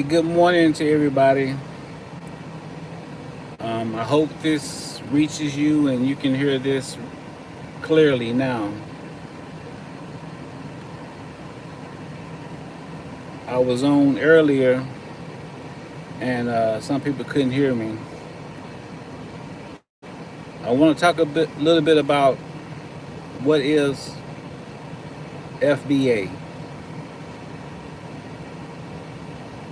Good morning to everybody. I hope this reaches you and you can hear this clearly now. I was on earlier and some people couldn't hear me. I want to talk little bit about what is FBA.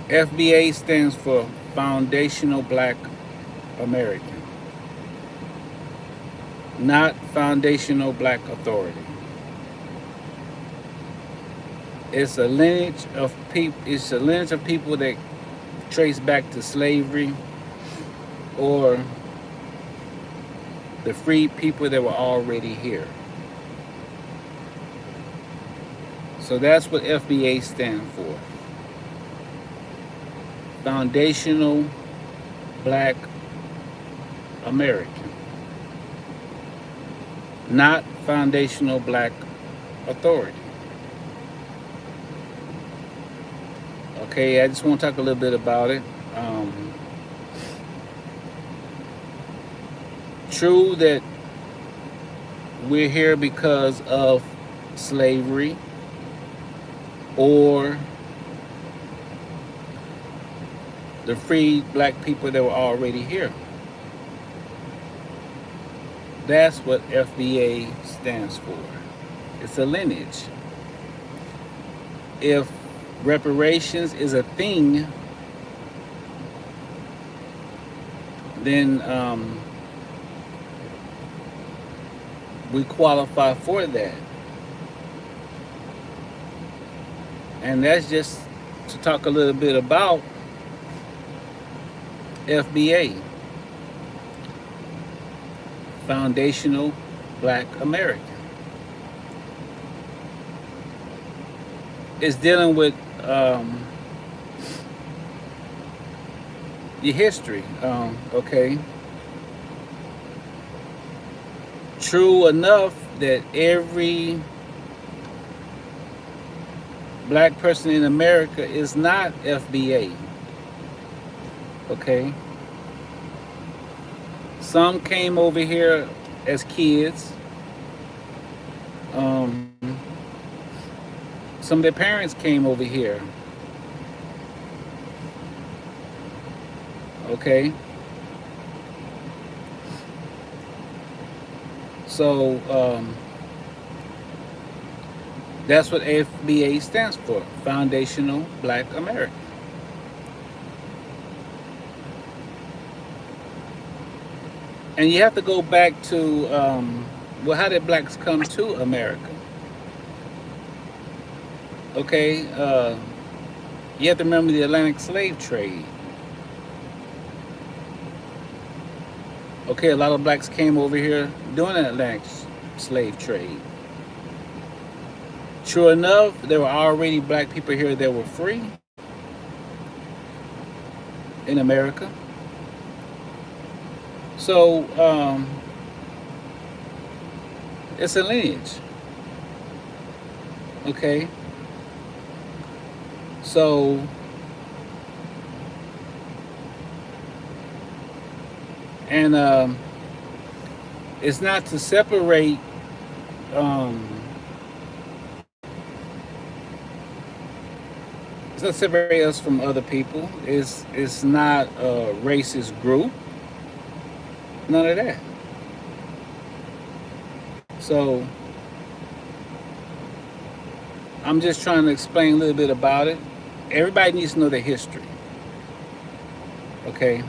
FBA stands for Foundational Black American, not Foundational Black Authority. It's a lineage of people. It's a lineage of people that trace back to slavery or the free people that were already here. So that's what FBA stands for. Foundational Black American, not Foundational Black Authority. Okay, I just want to talk a little bit about it. True that we're here because of slavery or the free black people that were already here. That's what FBA stands for. It's a lineage. If reparations is a thing, then we qualify for that. And that's just to talk a little bit about FBA, Foundational Black American. It's dealing with your history, okay? True enough that every black person in America is not FBA, okay? Some came over here as kids. Some of their parents came over here, okay? So that's what FBA stands for, Foundational Black American. And you have to go back to, well, how did blacks come to America? Okay, you have to remember the Atlantic slave trade. Okay, a lot of blacks came over here during the Atlantic slave trade. True enough, there were already black people here that were free in America. So it's a lineage. Okay. So and it's not to separate it's not separate us from other people. It's not a racist group. None of that. So I'm just trying to explain a little bit about it. Everybody needs to know the history. Okay.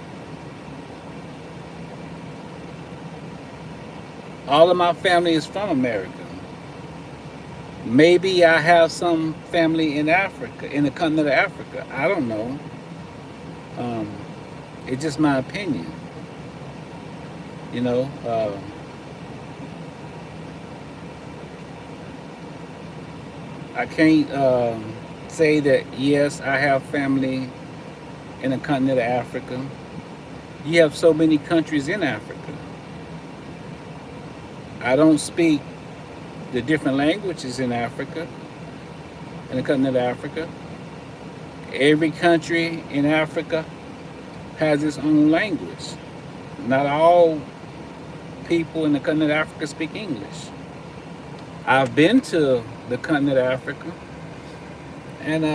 All of my family is from America. Maybe I have some family in Africa, in the continent of Africa. I don't know. It's just my opinion. You know, I can't say that, yes, I have family in the continent of Africa. You have so many countries in Africa. I don't speak the different languages in Africa, in the continent of Africa. Every country in Africa has its own language. Not all people in the continent of Africa speak English. I've been to the continent of Africa, and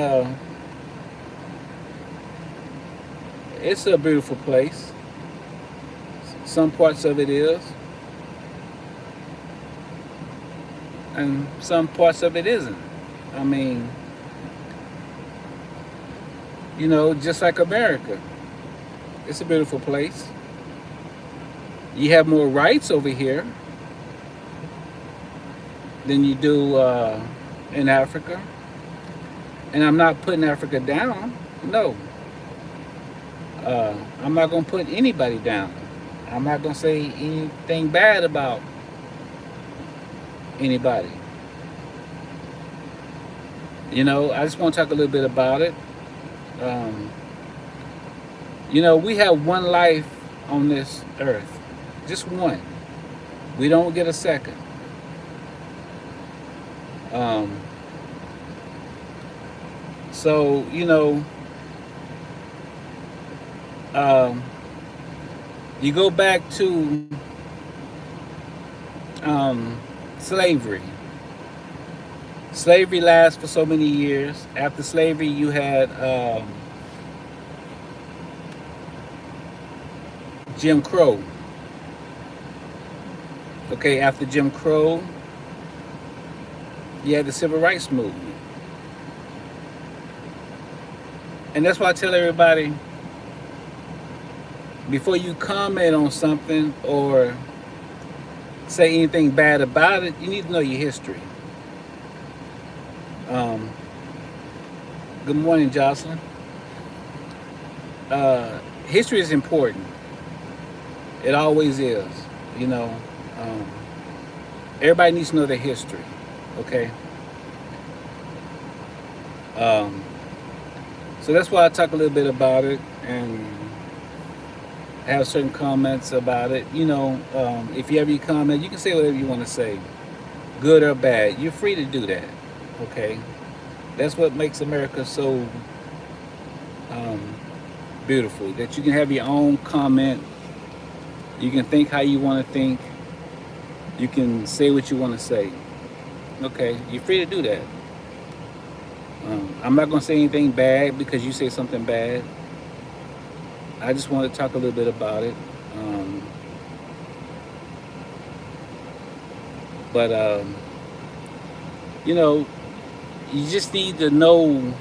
it's a beautiful place. Some parts of it is, and some parts of it isn't. I mean, just like America, it's a beautiful place. You have more rights over here than you do in Africa. And I'm not putting Africa down. No. I'm not going to put anybody down. I'm not going to say anything bad about anybody. I just want to talk a little bit about it. We have one life on this earth. Just one. We don't get a second. So, you go back to slavery. Slavery lasts for so many years. After slavery, you had Jim Crow. Okay, after Jim Crow, you had the Civil Rights Movement. And that's why I tell everybody, before you comment on something or say anything bad about it, you need to know your history. Good morning, Jocelyn. History is important. It always is. Everybody needs to know their history. Okay. So that's why I talk a little bit about it and have certain comments about it. If you have any comment, you can say whatever you want to say, good or bad. You're free to do that. Okay. That's what makes America so beautiful, that you can have your own comment. You can think how you want to think. You can say what you want to say. Okay, you're free to do that. I'm not going to say anything bad because you say something bad. I just want to talk a little bit about it. But you just need to know,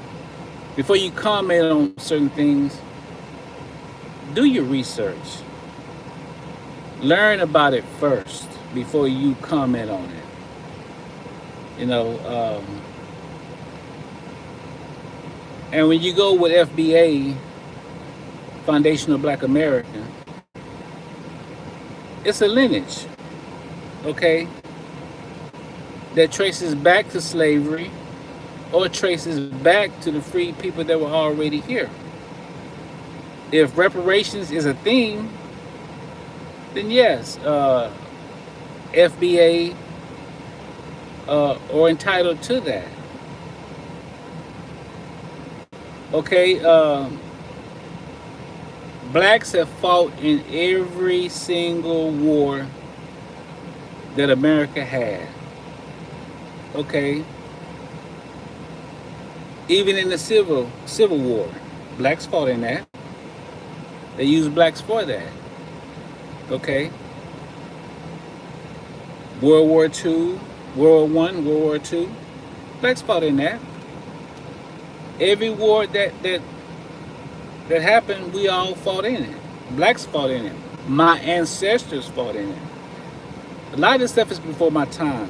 before you comment on certain things, do your research. Learn about it first before you comment on it. And when you go with FBA, Foundation of Black American, it's a lineage, okay, that traces back to slavery or traces back to the free people that were already here. If reparations is a thing, then yes, FBA are entitled to that. Okay, blacks have fought in every single war that America had. Okay, even in the Civil War, blacks fought in that. They used blacks for that. Okay. World War II, World War I, World War II, blacks fought in that. Every war that happened, we all fought in it. Blacks fought in it. My ancestors fought in it. A lot of this stuff is before my time.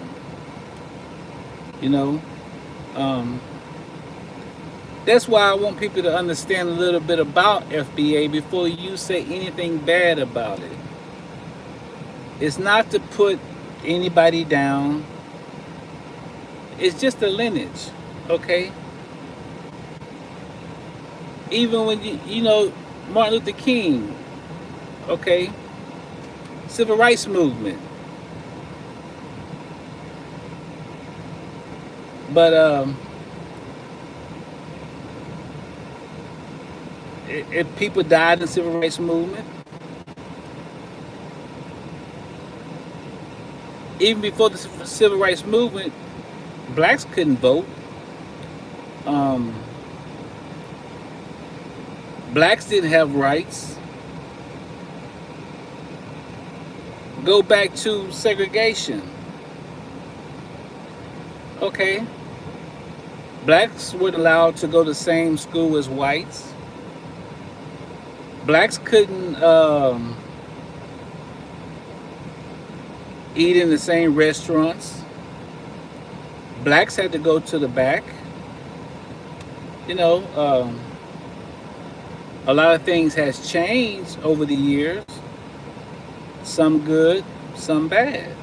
That's why I want people to understand a little bit about FBA before you say anything bad about it. It's not to put anybody down. It's just a lineage, okay? Even when Martin Luther King, okay? Civil rights movement. But if people died in the civil rights movement, even before the civil rights movement, blacks couldn't vote. Um, Blacks didn't have rights. Go back to segregation. Okay, blacks weren't allowed to go to the same school as whites. Blacks couldn't eat in the same restaurants. Blacks had to go to the back. You know, a lot of things has changed over the years. Some good, some bad.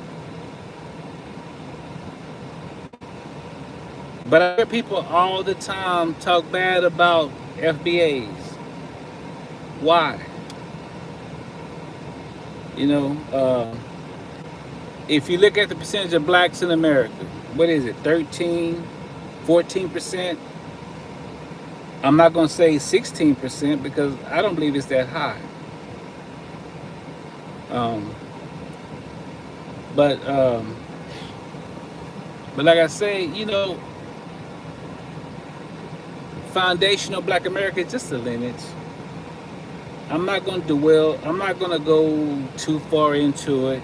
But I hear people all the time talk bad about FBAs. Why? You know, if you look at the percentage of blacks in America, what is it, 13, 14%? I'm not going to say 16% because I don't believe it's that high. But like I say, you know, foundational Black America is just a lineage. I'm not going to dwell. I'm not going to go too far into it.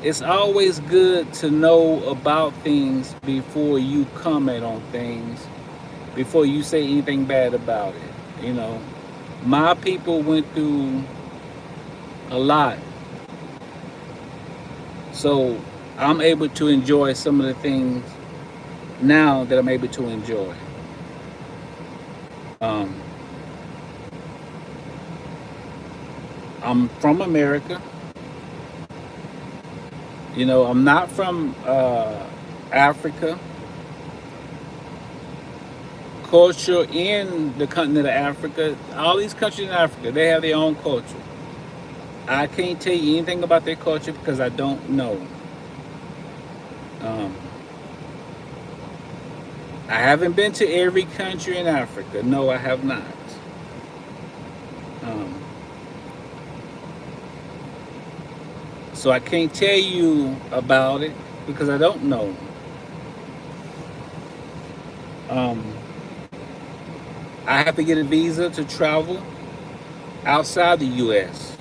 It's always good to know about things before you comment on things, before you say anything bad about it. You know, my people went through a lot, so I'm able to enjoy some of the things now that I'm able to enjoy. I'm from America. You know, I'm not from Africa. Culture in the continent of Africa, all these countries in Africa, they have their own culture. I can't tell you anything about their culture because I don't know. Um, I haven't been to every country in Africa. No, I have not. So I can't tell you about it because I don't know. I have to get a visa to travel outside the U.S.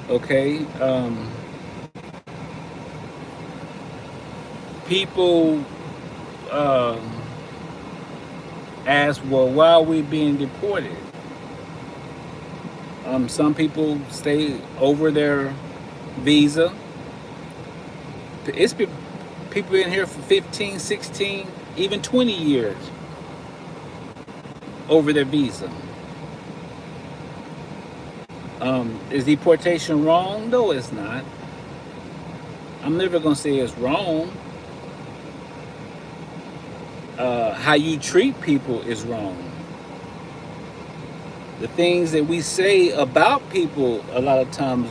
Okay. People ask, well, why are we being deported? Some people stay over their visa. It's been people in here for 15, 16, even 20 years over their visa. Is deportation wrong? No, it's not. I'm never going to say it's wrong. How you treat people is wrong. The things that we say about people a lot of times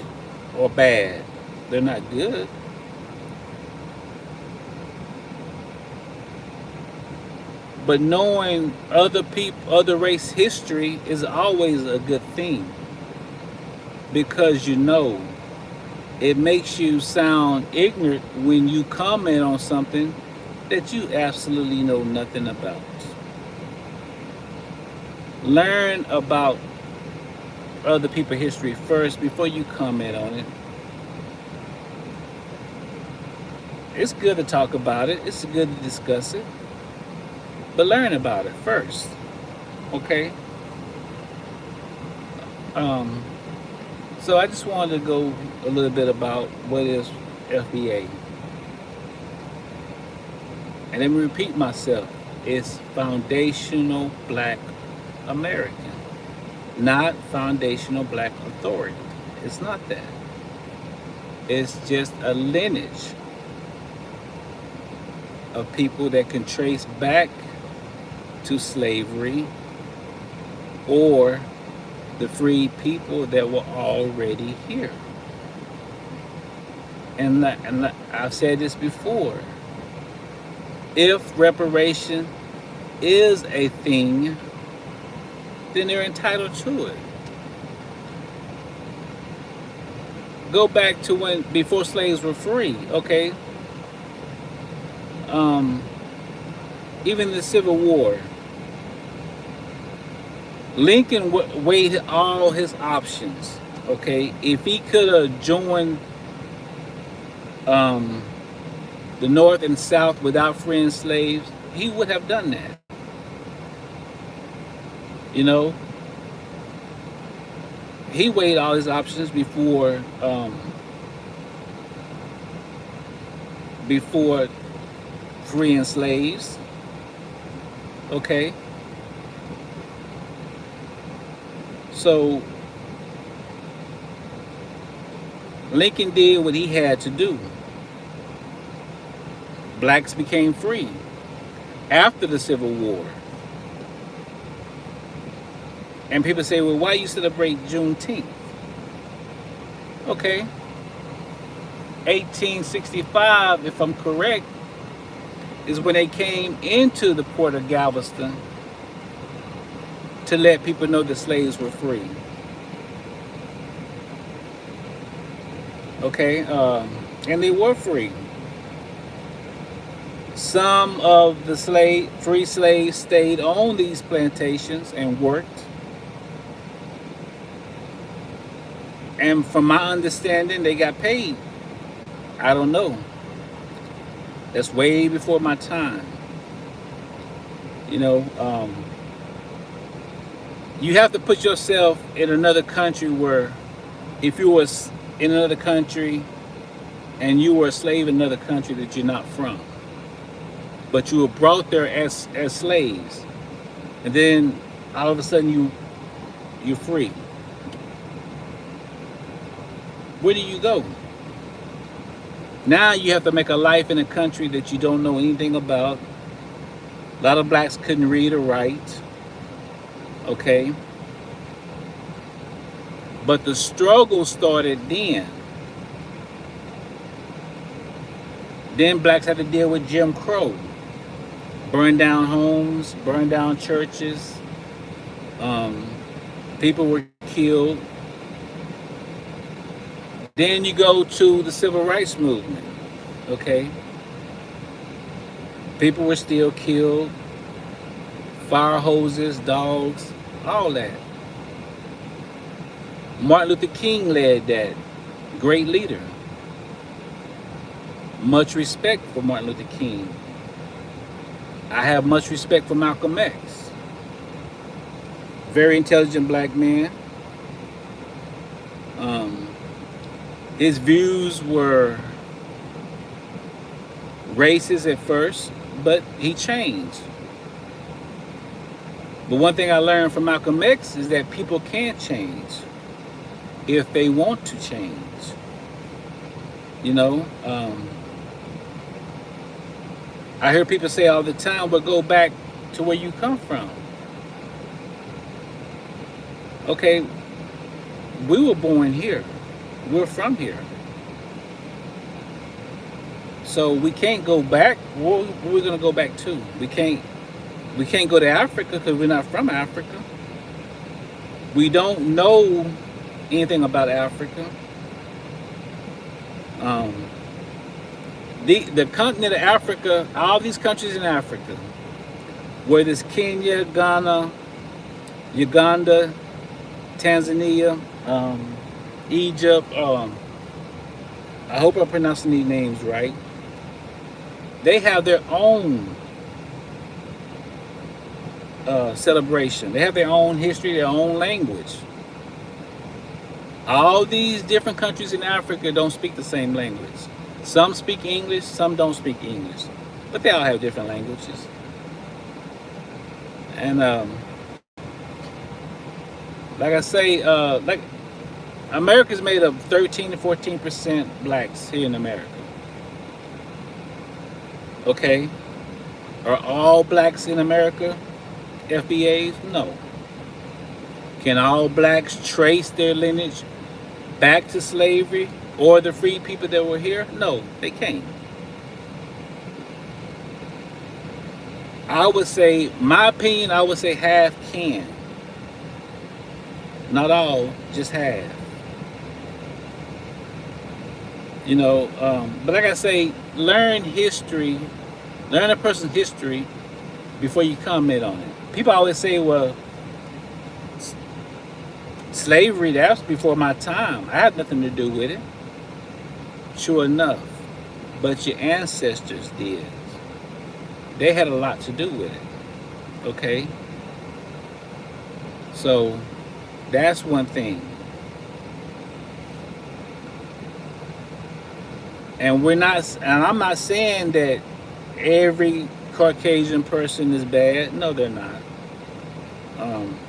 are bad. They're not good. But knowing other people, other race history is always a good thing. Because you know, it makes you sound ignorant when you comment on something that you absolutely know nothing about. Learn about other people's history first before you comment on it. It's good to talk about it. It's good to discuss it. But learn about it first. Okay? So I just wanted to go a little bit about what is FBA. And let me repeat myself. It's Foundational Black American, not Foundational Black Authority. It's not that. It's just a lineage of people that can trace back to slavery or the free people that were already here. And I've said this before. If reparation is a thing, then they're entitled to it. Go back to when before slaves were free, okay? Um, Even the Civil War, Lincoln weighed all his options. Okay, if he could have joined um, the North and South without freeing slaves, he would have done that. You know, he weighed all his options before freeing slaves. Okay, so Lincoln did what he had to do. Blacks became free after the Civil War. And people say, well, why you celebrate Juneteenth? Okay. 1865, if I'm correct, is when they came into the port of Galveston to let people know the slaves were free. Okay, and they were free. Some of the free slaves stayed on these plantations and worked. And from my understanding, they got paid. I don't know. That's way before my time. You know, you have to put yourself in another country where if you was in another country and you were a slave in another country that you're not from, but you were brought there as slaves, and then all of a sudden you're free. Where do you go? Now you have to make a life in a country that you don't know anything about. A lot of blacks couldn't read or write. Okay. But the struggle started then. Then blacks had to deal with Jim Crow. Burn down homes, burn down churches. People were killed. Then you go to the Civil Rights Movement. Okay. People were still killed. Fire hoses, dogs, all that. Martin Luther King led that. Great leader. Much respect for Martin Luther King. I have much respect for Malcolm X. Very intelligent black man. His views were racist at first, but he changed. But one thing I learned from Malcolm X is that people can change if they want to change. You know, I hear people say all the time, but go back to where you come from. Okay, we were born here. We're from here. So we can't go back. Where are we going to go back to? We can't go to Africa because we're not from Africa. We don't know anything about Africa. The continent of Africa, all these countries in Africa, whether it's Kenya, Ghana, Uganda, Tanzania, Egypt, I hope I'm pronouncing these names right. They have their own celebration. They have their own history, their own language. All these different countries in Africa don't speak the same language. Some speak English, some don't speak English. But they all have different languages. And like I say, like America's made up 13 to 14% blacks here in America. Okay? Are all blacks in America FBAs? No. Can all blacks trace their lineage back to slavery or the free people that were here? No, they can't. I would say, my opinion, I would say half can. Not all, just half. You know, but like I say, learn history, learn a person's history before you comment on it. People always say, well, slavery, that was before my time. I had nothing to do with it. Sure enough. But your ancestors did. They had a lot to do with it. Okay? So that's one thing. And I'm not saying that every Caucasian person is bad. No, they're not.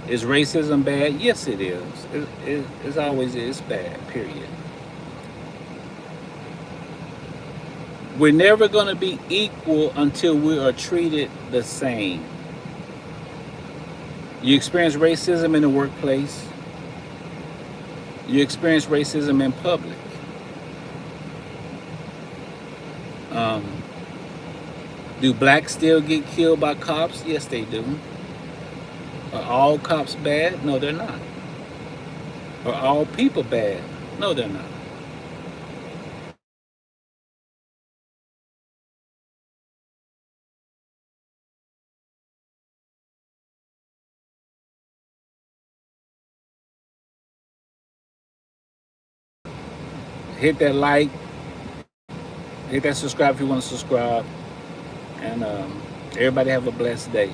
Is racism bad? Yes, it is. It's always is bad, period. We're never going to be equal until we are treated the same. You experience racism in the workplace. You experience racism in public. Um, do blacks still get killed by cops? Yes, they do. Are all cops bad? No, they're not. Are all people bad? No, they're not. Hit that like, hit that subscribe if you want to subscribe, and everybody have a blessed day.